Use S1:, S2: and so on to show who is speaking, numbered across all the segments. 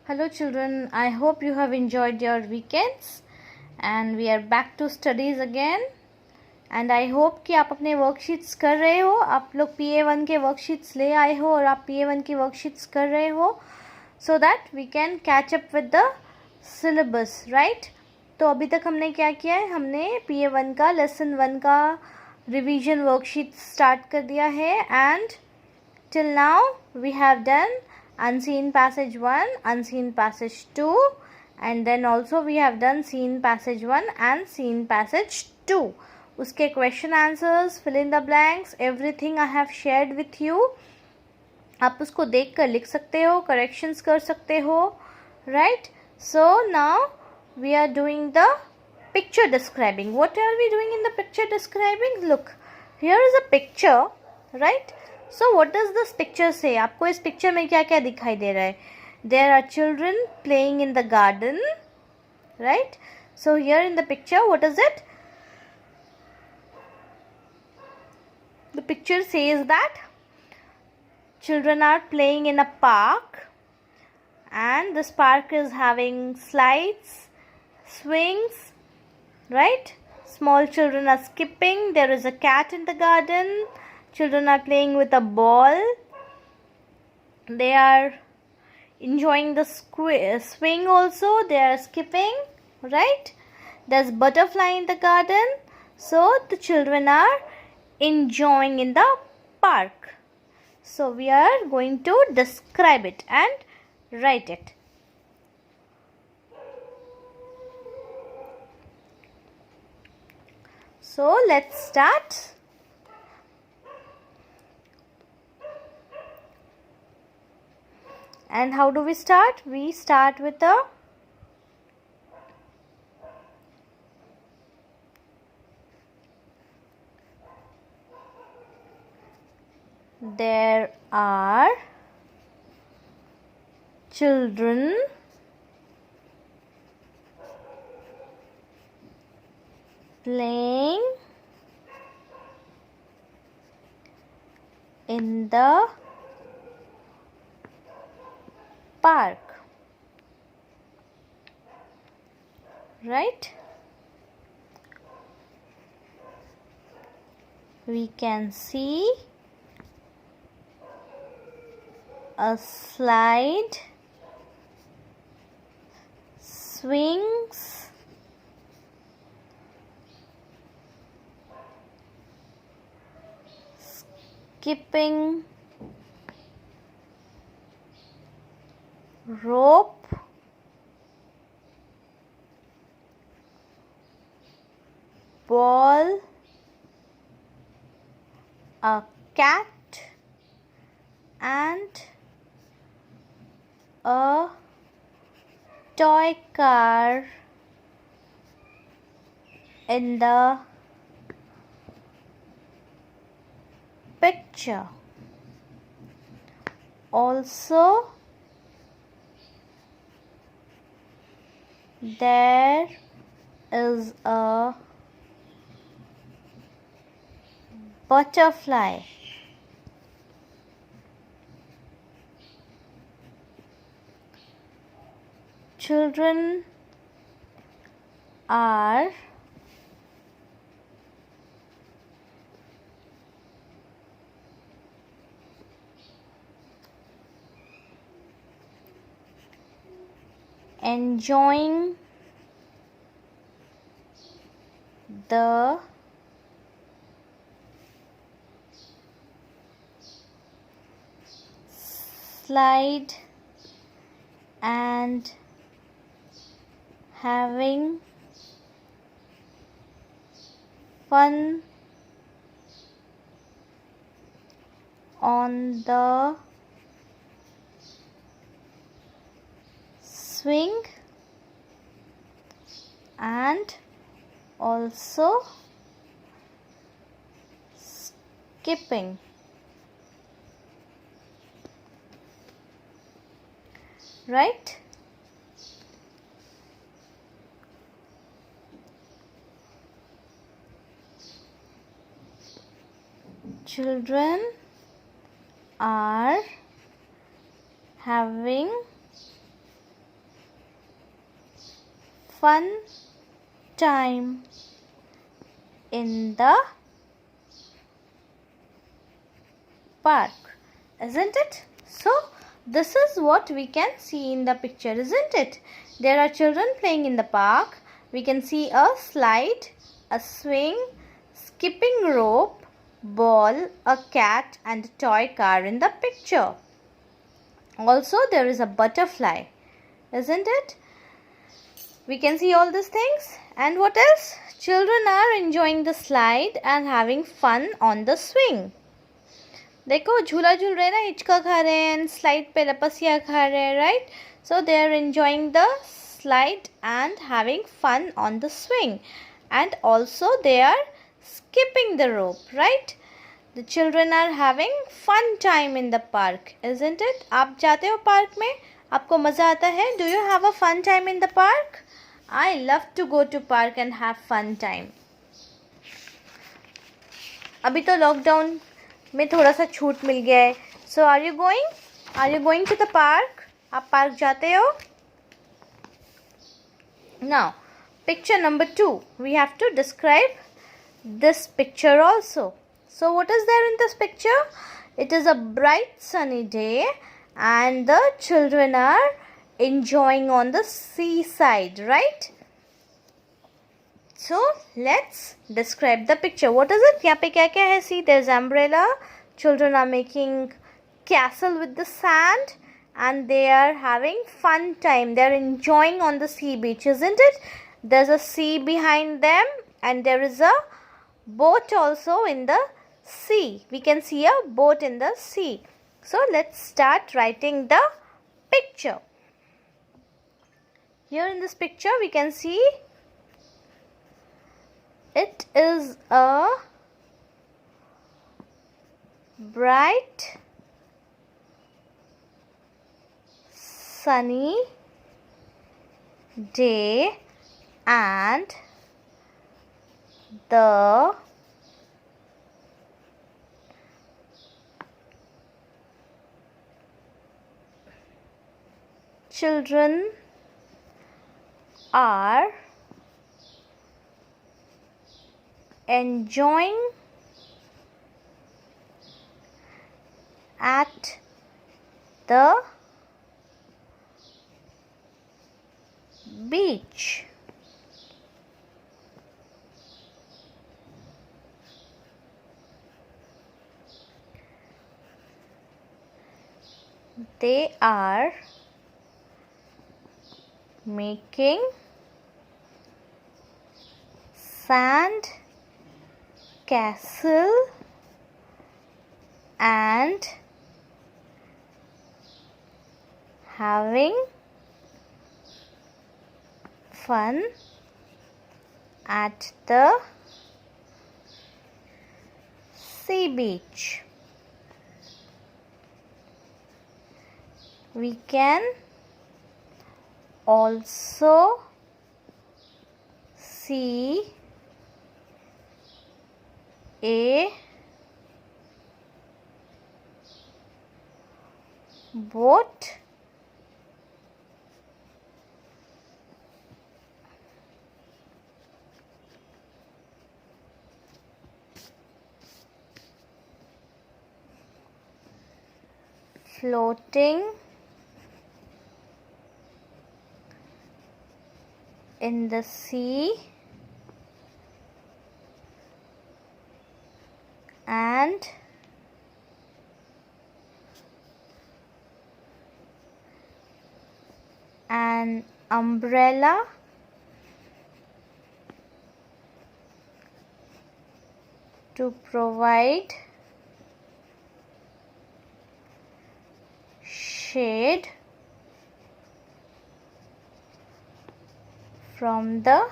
S1: Hello children, I hope you have enjoyed your weekends and we are back to studies again and I hope कि आप अपने worksheets कर रहे हो. आप लोग PA1 के worksheets ले आए हो और आप PA1 की worksheets कर रहे हो so that we can catch up with the syllabus, right? तो अभी तक हमने क्या किया है, हमने PA1 का lesson 1 का revision worksheet start कर दिया है and till now we have done unseen passage 1, unseen passage 2 and then also we have done seen passage 1 and seen passage 2. उसके question answers, fill in the blanks, everything I have shared with you. आप उसको देख कर लिख सकते हो, corrections कर सकते हो, right? So now we are doing the picture describing. What are we doing in the picture describing? Look, here is a picture, right? So what does this picture say? आपको इस picture में क्या क्या दिखाई दे रहा है? There are children playing in the garden, right? So here in the picture, what is it? The picture says that children are playing in a park and this park is having slides, swings, right? Small children are skipping. There is a cat in the garden. Children are playing with a ball. They are enjoying the swing also. They are skipping, right? There's butterfly in the garden. So the children are enjoying in the park. So we are going to describe it and write it. So let's start. And how do we start? We start with a there are children playing in the park, right? We can see a slide, swings, skipping, rope, ball, a cat and a toy car in the picture. Also, there is a butterfly. Children are enjoying the slide and having fun on the swing and also skipping, right? Children are having fun time in the park, isn't it? So this is what we can see in the picture, isn't it? There are children playing in the park. We can see a slide, a swing, skipping rope, ball, a cat and a toy car in the picture. Also there is a butterfly, isn't it? We can see all these things. And what else? Children are enjoying the slide and having fun on the swing. देखो झूला झूल रहे हैं ना, हिचका खा रहे हैं, slide पे लपसिया खा रहे हैं, right? So they are enjoying the slide and having fun on the swing, and also they are skipping the rope, right? The children are having fun time in the park, isn't it? आप जाते हो park में, आपको मज़ा आता है? Do you have a fun time in the park? I love to go to park and have fun time. अभी तो लॉकडाउन में थोड़ा सा छूट मिल गया है. So are you going to the park? आप पार्क जाते हो? Now, picture number 2. We have to describe this picture also. So what is there in this picture? It is a bright sunny day and the children are enjoying on the seaside, right? So let's describe the picture. What is it? यहाँ पे क्या क्या है? See, there's umbrella. Children are making castle with the sand and they are having fun time. They are enjoying on the sea beach, isn't it? There's a sea behind them and there is a boat also in the sea. We can see a boat in the sea. So let's start writing the picture. Here in this picture we can see it is a bright sunny day and the children are enjoying at the beach. They are making sand castle and having fun at the sea beach. We can also see a boat floating in the sea and an umbrella to provide shade from the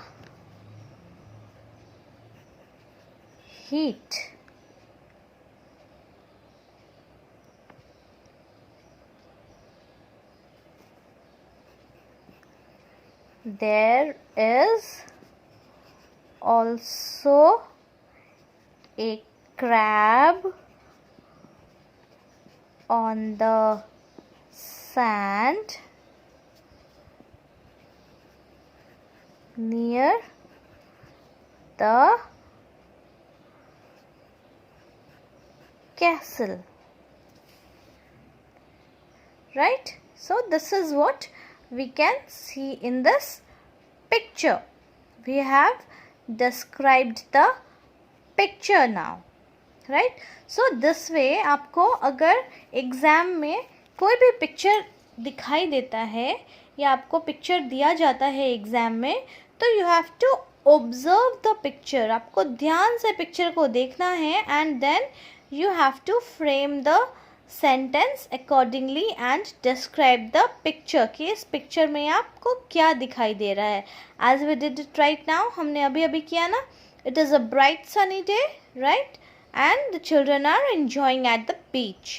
S1: heat. There is also a crab on the sand near the castle. Right? So this is what we can see in this picture. We have described the picture now. Right? So this way आपको अगर exam में कोई भी picture दिखाई देता है या आपको पिक्चर दिया जाता है एग्ज़ाम में, तो you have to observe the picture. आपको ध्यान से पिक्चर को देखना है and then you have to frame the sentence accordingly and describe the picture कि इस पिक्चर में आपको क्या दिखाई दे रहा है. As we did it right now, हमने अभी अभी किया ना. It is a bright sunny day, right, and the children are enjoying at the beach.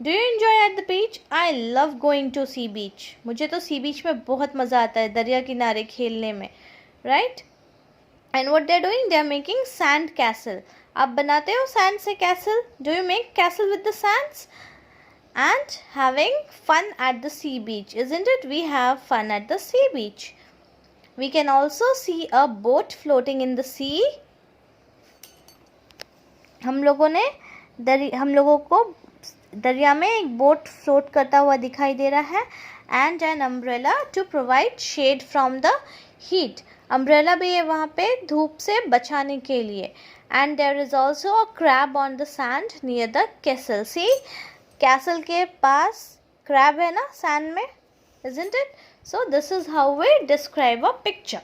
S1: Do you enjoy at the beach? I love going to sea beach. मुझे तो sea beach में बहुत मज़ा आता है दरिया किनारे खेलने में, right? And what they are doing? They are making sand castle. आप बनाते हो sand से castle? Do you make castle with the sands? And having fun at the sea beach, isn't it? We have fun at the sea beach. We can also see a boat floating in the sea. हम लोगों को दरिया में एक boat float करता हुआ दिखाई दे रहा है. And an umbrella to provide shade from the heat. Umbrella भी है वहाँ पे धूप से बचाने के लिए. And there is also a crab on the sand near the castle. See, castle के पास क्रैब है ना सैंड में, isn't it? So this is how we describe a picture.